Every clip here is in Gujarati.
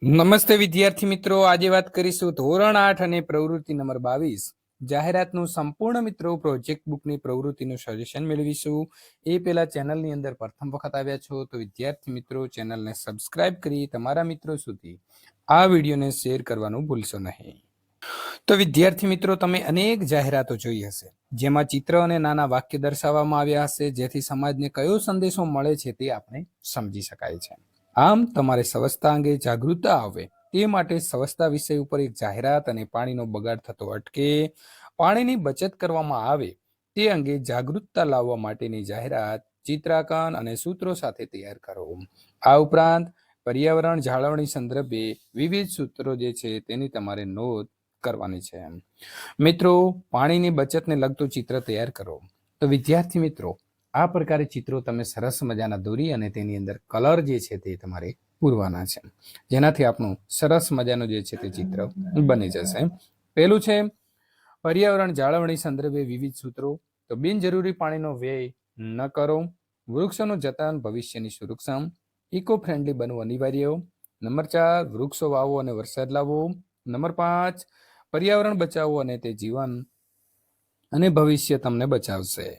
નમસ્તે વિદ્યાર્થી મિત્રો, આજે વાત કરીશું ધોરણ 8 અને પ્રવૃત્તિ નંબર 22 જાહેરાતનું સંપૂર્ણ મિત્રો પ્રોજેક્ટ બુકની પ્રવૃત્તિનું સોલ્યુશન મેળવીશું। એ પહેલા ચેનલની અંદર પ્રથમ વખત આવ્યા છો તો વિદ્યાર્થી મિત્રો ચેનલને સબસ્ક્રાઇબ કરી તમારા મિત્રો સુધી આ વિડીયોને શેર કરવાનું ભૂલશો નહીં। તો વિદ્યાર્થી મિત્રો, તમે અનેક જાહેરાતો જોઈ હશે જેમાં ચિત્ર અને નાના વાક્ય દર્શાવવામાં આવ્યા હશે, જેથી સમાજને કયો સંદેશો મળે છે તે આપણે સમજી શકાય છે। આમ તમારે સ્વચ્છતા અંગે જાગૃતતા આવે તે માટે સ્વચ્છતા વિષય ઉપર એક જાહેરાત અને પાણીનો બગાડ થતો અટકે, પાણીની બચત કરવામાં આવે તે અંગે જાગૃતતા લાવવા માટેની જાહેરાત ચિત્રાંકન અને સૂત્રો સાથે તૈયાર કરો। આ ઉપરાંત પર્યાવરણ જાળવણી સંદર્ભે વિવિધ સૂત્રો જે છે તેની તમારે નોંધ કરવાની છે। મિત્રો, પાણીની બચતને લગતું ચિત્ર તૈયાર કરો। તો વિદ્યાર્થી મિત્રો, આ પ્રકારે ચિત્રો તમે સરસ મજાના દોરી અને તેની અંદર કલર જે છે તે તમારે પૂરવાના છે, જેનાથી આપણું સરસ મજાનું જે છે તે ચિત્ર બની જશે। પહેલું છે પર્યાવરણ જાળવણી સંદર્ભે વિવિધ સૂત્રો। તો બિનજરૂરી પાણીનો વ્યય ન કરો, વૃક્ષોનું જતન ભવિષ્યની સુરક્ષા, ઇકો ફ્રેન્ડલી બનવું અનિવાર્ય। નંબર 4, વૃક્ષો વાવો અને વરસાદ લાવો। નંબર 5, પર્યાવરણ બચાવો અને તે જીવન અને ભવિષ્ય તમને બચાવશે।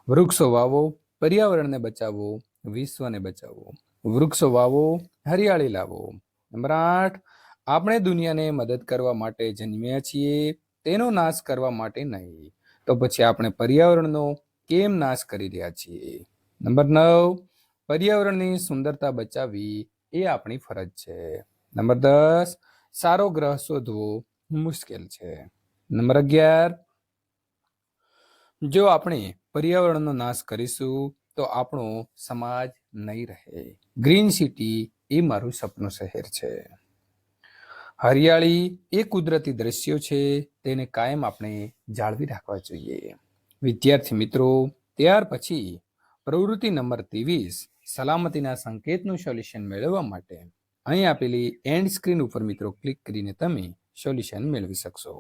વૃક્ષો વાવો, પર્યાવરણને બચાવો, વિશ્વને બચાવો। વૃક્ષો વાવો, હરિયાળી લાવો। નંબર 8, આપણે દુનિયાને મદદ કરવા માટે જન્મ્યા છીએ, તેનો નાશ કરવા માટે નહીં, તો પછી આપણે પર્યાવરણનો કેમ નાશ કરી રહ્યા છીએ? નંબર 9, પર્યાવરણની સુંદરતા બચાવવી એ આપણી ફરજ છે। નંબર 10, સારો ગ્રહ શોધવો મુશ્કેલ છે। નંબર 11, જો આપણે પર્યાવરણનો નાશ કરીશું તો આપણો સમાજ નહીં રહે। ગ્રીન સિટી એ મારું સપનું શહેર છે। હરિયાળી એ કુદરતી દ્રશ્યો છે, તેને કાયમ આપણે જાળવી રાખવા જોઈએ। વિદ્યાર્થી મિત્રો, ત્યાર પછી પ્રવૃત્તિ નંબર 23 સલામતીના સંકેતનું સોલ્યુશન મેળવવા માટે અહીં આપેલી એન્ડ સ્ક્રીન ઉપર મિત્રો ક્લિક કરીને તમે સોલ્યુશન મેળવી શકશો।